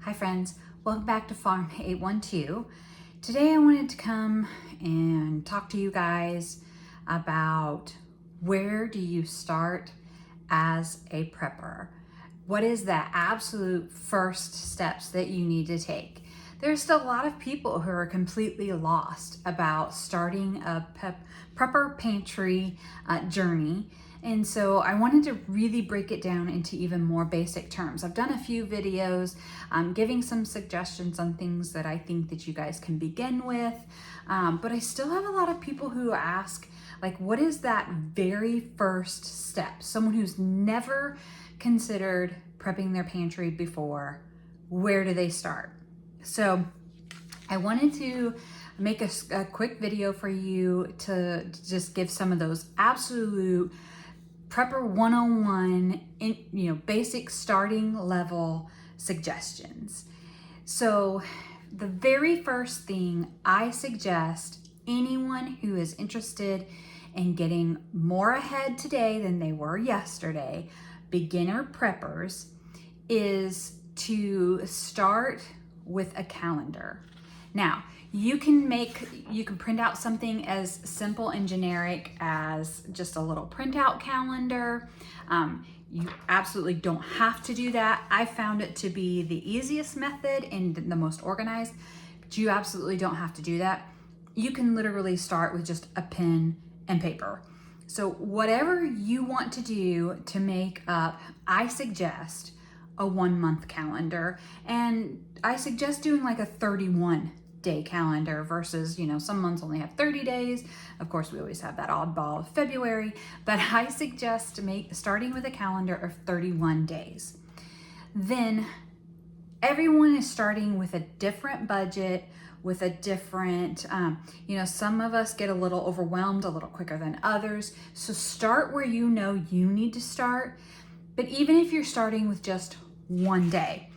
Hi friends, welcome back to Farm 812. Today I wanted to come and talk to you guys about where do you start as a prepper? What is the absolute first steps that you need to take? There's still a lot of people who are completely lost about starting a prepper pantry journey. And so I wanted to really break it down into even more basic terms. I've done a few videos giving some suggestions on things that I think that you guys can begin with. But I still have a lot of people who ask, like, what is that very first step? Someone who's never considered prepping their pantry before, where do they start? So I wanted to make a quick video for you to just give some of those absolute Prepper 101 basic starting level suggestions. So the very first thing I suggest anyone who is interested in getting more ahead today than they were yesterday, beginner preppers, is to start with a calendar. Now, you can print out something as simple and generic as just a little printout calendar. You absolutely don't have to do that. I found it to be the easiest method and the most organized, but you absolutely don't have to do that. You can literally start with just a pen and paper. So whatever you want to do to make up, I suggest a 1 month calendar, and I suggest doing like a 31-day calendar versus, some months only have 30 days. Of course, we always have that oddball of February, but I suggest starting with a calendar of 31 days. Then everyone is starting with a different budget, with a different, some of us get a little overwhelmed a little quicker than others. So start where you know you need to start. But even if you're starting with just 1 day,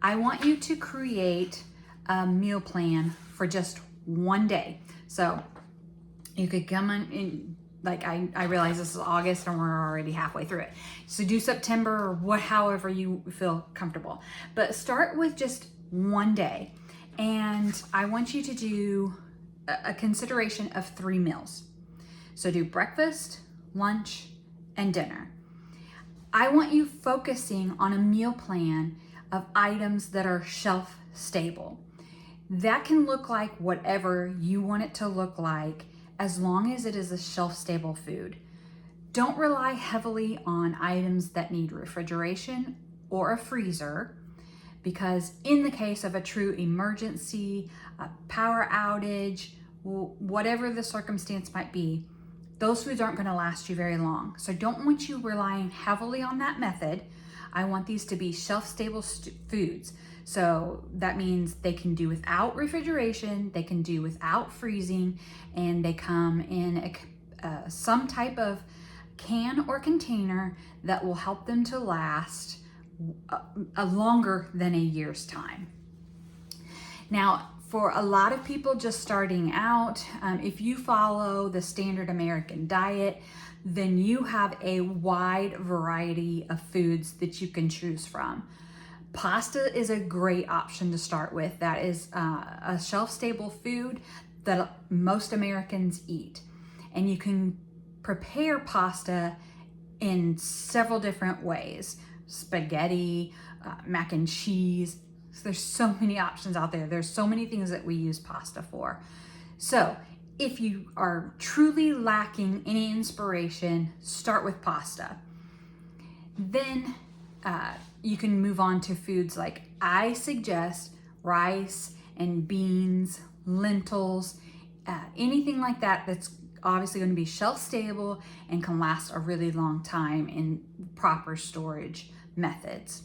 I want you to create a meal plan for just 1 day. So you could come in, I realize this is August and we're already halfway through it. So do September or however you feel comfortable. But start with just 1 day. And I want you to do a consideration of 3 meals. So do breakfast, lunch, and dinner. I want you focusing on a meal plan of items that are shelf stable. That can look like whatever you want it to look like, as long as it is a shelf stable food. Don't rely heavily on items that need refrigeration or a freezer, because in the case of a true emergency, a power outage, whatever the circumstance might be, those foods aren't going to last you very long. So I don't want you relying heavily on that method. I want these to be shelf-stable foods. So that means they can do without refrigeration, they can do without freezing, and they come in some type of can or container that will help them to last a longer than a year's time. Now, for a lot of people just starting out, if you follow the standard American diet, then you have a wide variety of foods that you can choose from. Pasta is a great option to start with. That is a shelf-stable food that most Americans eat. And you can prepare pasta in several different ways. Spaghetti, mac and cheese. There's so many options out there. There's so many things that we use pasta for. So if you are truly lacking any inspiration, start with pasta. Then you can move on to foods like, I suggest rice and beans, lentils, anything like that that's obviously going to be shelf stable and can last a really long time in proper storage methods.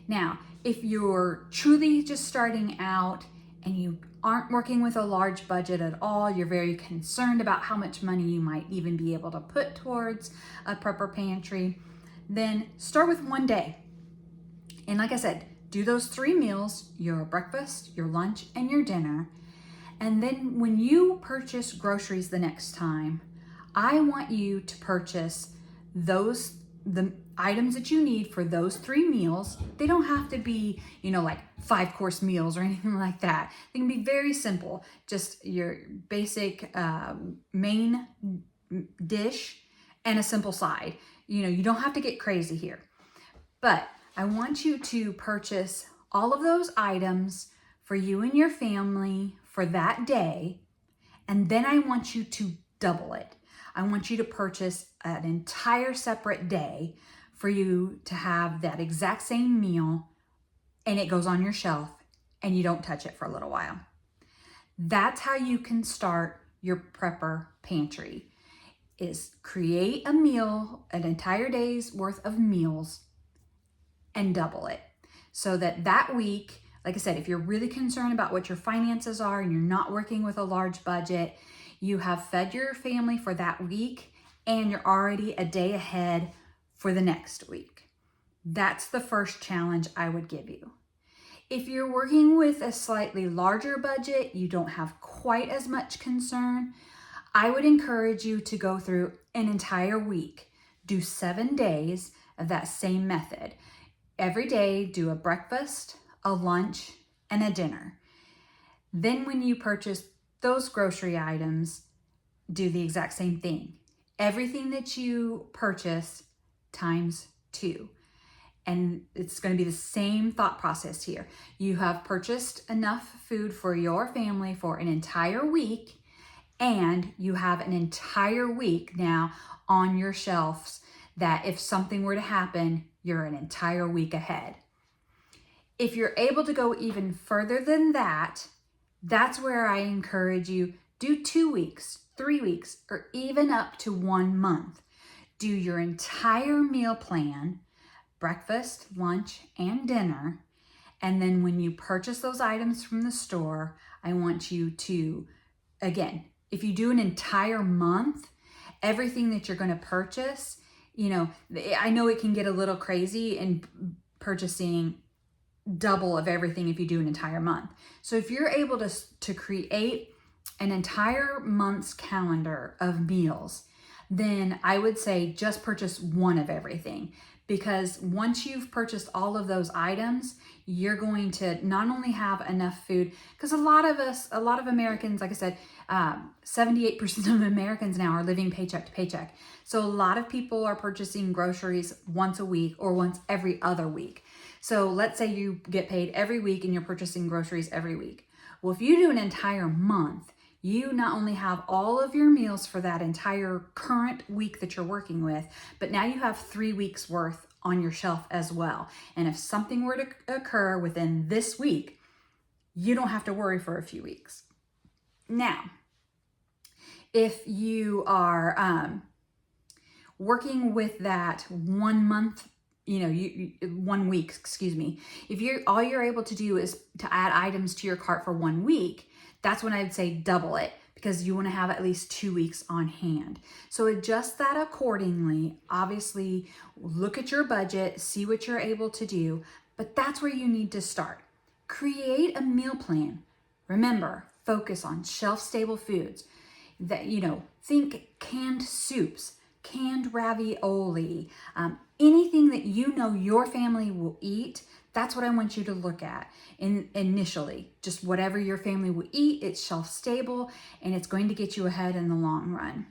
Now, if you're truly just starting out and you aren't working with a large budget at all, you're very concerned about how much money you might even be able to put towards a prepper pantry, then start with 1 day. And like I said, do those 3 meals, your breakfast, your lunch, and your dinner. And then when you purchase groceries the next time, I want you to purchase those the items that you need for those 3 meals. They don't have to be, like 5-course meals or anything like that. They can be very simple. Just your basic main dish and a simple side. You don't have to get crazy here. But I want you to purchase all of those items for you and your family for that day. And then I want you to double it. I want you to purchase an entire separate day for you to have that exact same meal, and it goes on your shelf and you don't touch it for a little while. That's how you can start your prepper pantry, is create a meal, an entire day's worth of meals, and double it. So that week, like I said, if you're really concerned about what your finances are and you're not working with a large budget, you have fed your family for that week and you're already a day ahead for the next week. That's the first challenge I would give you. If you're working with a slightly larger budget, you don't have quite as much concern, I would encourage you to go through an entire week. Do 7 days of that same method. Every day, do a breakfast, a lunch, and a dinner. Then when you purchase those grocery items, do the exact same thing. Everything that you purchase times 2. And it's going to be the same thought process here. You have purchased enough food for your family for an entire week, and you have an entire week now on your shelves that if something were to happen, you're an entire week ahead. If you're able to go even further than that, that's where I encourage you, do 2 weeks, 3 weeks, or even up to 1 month. Do your entire meal plan, breakfast, lunch, and dinner. And then when you purchase those items from the store, I want you to, again, if you do an entire month, everything that you're going to purchase, I know it can get a little crazy in purchasing double of everything if you do an entire month. So if you're able to create an entire month's calendar of meals, then I would say just purchase one of everything. Because once you've purchased all of those items, you're going to not only have enough food, because a lot of Americans, like I said, 78% of Americans now are living paycheck to paycheck. So a lot of people are purchasing groceries once a week or once every other week. So let's say you get paid every week and you're purchasing groceries every week. Well, if you do an entire month, you not only have all of your meals for that entire current week that you're working with, but now you have 3 weeks worth on your shelf as well. And if something were to occur within this week, you don't have to worry for a few weeks. Now, if you are working with that 1 month, 1 week, excuse me, if all you're able to do is to add items to your cart for 1 week, that's when I would say double it, because you want to have at least 2 weeks on hand. So adjust that accordingly. Obviously, look at your budget, see what you're able to do, but that's where you need to start. Create a meal plan. Remember, focus on shelf-stable foods. That, think canned soups, canned ravioli, anything that your family will eat. That's what I want you to look at initially. Just whatever your family will eat, it's shelf stable, and it's going to get you ahead in the long run.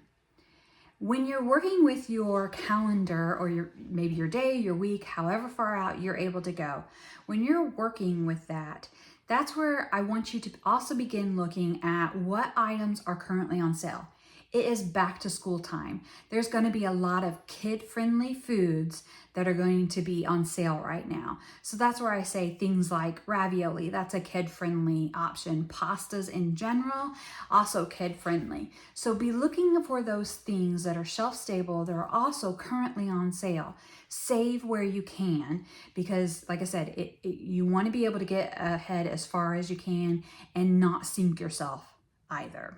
When you're working with your calendar or maybe your day, your week, however far out you're able to go, when you're working with that, that's where I want you to also begin looking at what items are currently on sale. It is back to school time. There's going to be a lot of kid-friendly foods that are going to be on sale right now. So that's where I say things like ravioli, that's a kid-friendly option. Pastas in general, also kid-friendly. So be looking for those things that are shelf-stable, that are also currently on sale. Save where you can, because like I said, you want to be able to get ahead as far as you can and not sink yourself either.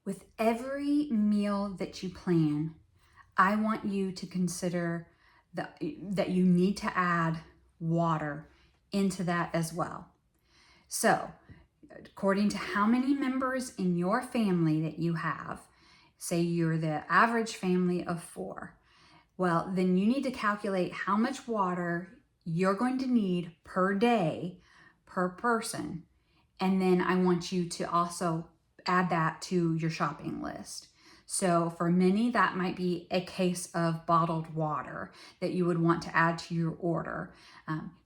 With every meal that you plan, I want you to consider that you need to add water into that as well. So, according to how many members in your family that you have, say you're the average family of 4, Well, then you need to calculate how much water you're going to need per day, per person. And then I want you to also add that to your shopping list. So for many, that might be a case of bottled water that you would want to add to your order.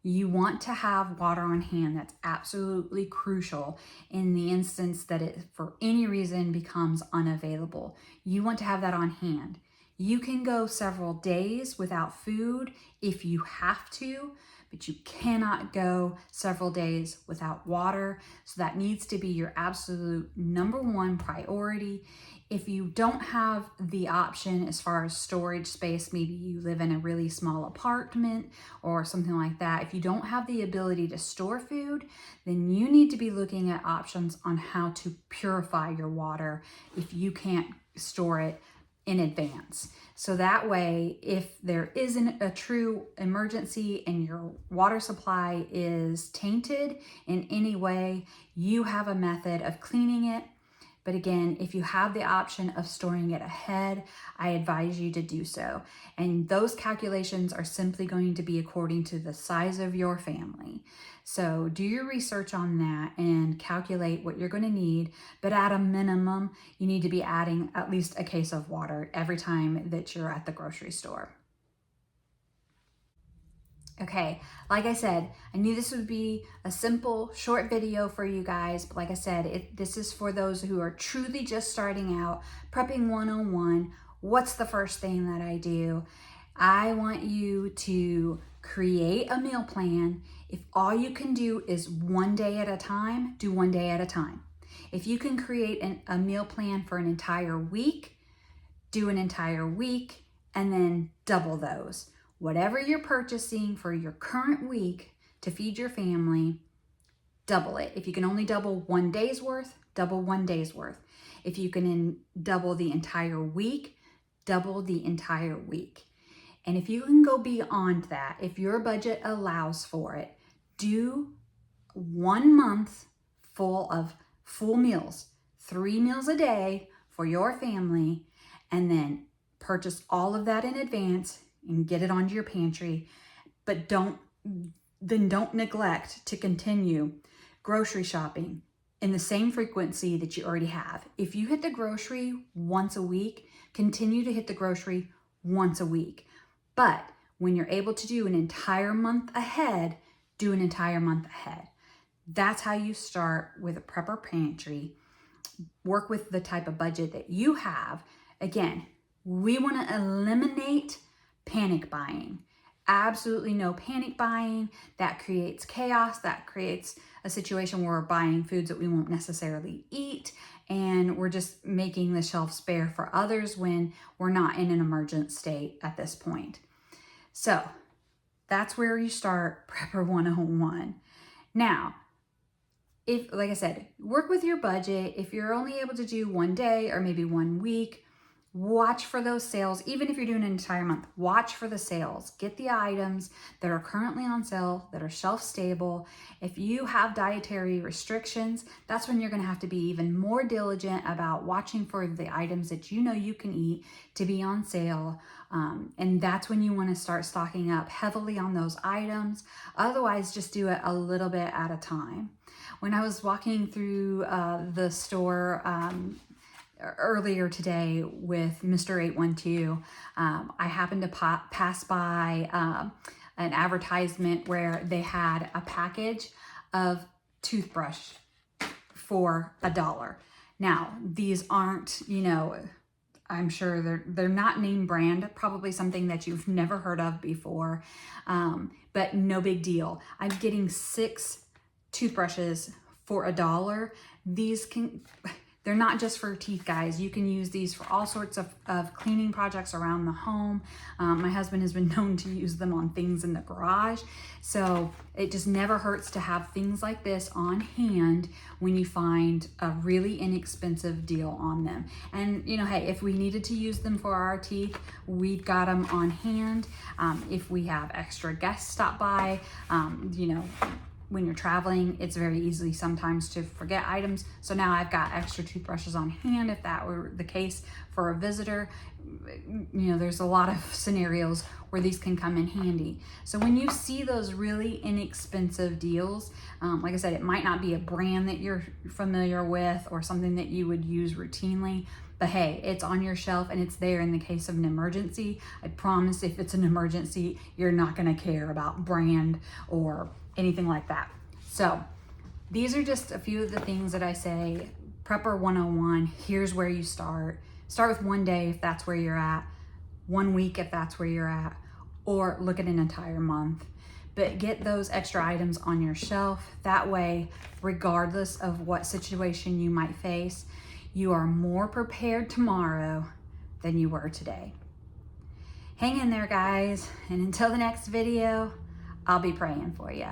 You want to have water on hand. That's absolutely crucial in the instance that it, for any reason, becomes unavailable. You want to have that on hand. You can go several days without food if you have to, but you cannot go several days without water. So that needs to be your absolute number one priority. If you don't have the option as far as storage space, maybe you live in a really small apartment or something like that. If you don't have the ability to store food, then you need to be looking at options on how to purify your water if you can't store it in advance. So that way, if there isn't a true emergency and your water supply is tainted in any way, you have a method of cleaning it. But again, if you have the option of storing it ahead, I advise you to do so. And those calculations are simply going to be according to the size of your family. So do your research on that and calculate what you're going to need. But at a minimum, you need to be adding at least a case of water every time that you're at the grocery store. Okay, like I said, I knew this would be a simple, short video for you guys, but like I said, this is for those who are truly just starting out, prepping 101. What's the first thing that I do? I want you to create a meal plan. If all you can do is one day at a time, do one day at a time. If you can create a meal plan for an entire week, do an entire week, and then double those. Whatever you're purchasing for your current week to feed your family, double it. If you can only double 1 day's worth, double 1 day's worth. If you can double the entire week, double the entire week. And if you can go beyond that, if your budget allows for it, do 1 month full of full meals, 3 meals a day for your family, and then purchase all of that in advance and get it onto your pantry. But don't neglect to continue grocery shopping in the same frequency that you already have. If you hit the grocery once a week, continue to hit the grocery once a week. But when you're able to do an entire month ahead, do an entire month ahead. That's how you start with a prepper pantry. Work with the type of budget that you have. Again, we want to eliminate panic buying. Absolutely no panic buying. That creates chaos. That creates a situation where we're buying foods that we won't necessarily eat, and we're just making the shelves bare for others when we're not in an emergent state at this point. So that's where you start Prepper 101. Now, if, like I said, work with your budget. If you're only able to do 1 day or maybe 1 week, watch for those sales. Even if you're doing an entire month, watch for the sales. Get the items that are currently on sale, that are shelf stable. If you have dietary restrictions, that's when you're going to have to be even more diligent about watching for the items that you know you can eat to be on sale. And that's when you want to start stocking up heavily on those items. Otherwise, just do it a little bit at a time. When I was walking through the store earlier today with Mr. 812, I happened to pass by an advertisement where they had a package of toothbrush for $1. Now, these aren't, I'm sure they're not name brand, probably something that you've never heard of before, but no big deal. I'm getting 6 toothbrushes for $1. They're not just for teeth, guys. You can use these for all sorts of cleaning projects around the home. My husband has been known to use them on things in the garage. So it just never hurts to have things like this on hand when you find a really inexpensive deal on them. And, hey, if we needed to use them for our teeth, we've got them on hand. If we have extra guests stop by, when you're traveling, it's very easy sometimes to forget items. So now I've got extra toothbrushes on hand if that were the case for a visitor. You know, there's a lot of scenarios where these can come in handy. So when you see those really inexpensive deals, like I said, it might not be a brand that you're familiar with or something that you would use routinely, but hey, it's on your shelf and it's there in the case of an emergency. I promise if it's an emergency, you're not gonna care about brand or anything like that. So these are just a few of the things that I say, Prepper 101, here's where you start. Start with one day if that's where you're at, 1 week if that's where you're at, or look at an entire month. But get those extra items on your shelf. That way, regardless of what situation you might face, you are more prepared tomorrow than you were today. Hang in there, guys, and until the next video, I'll be praying for you.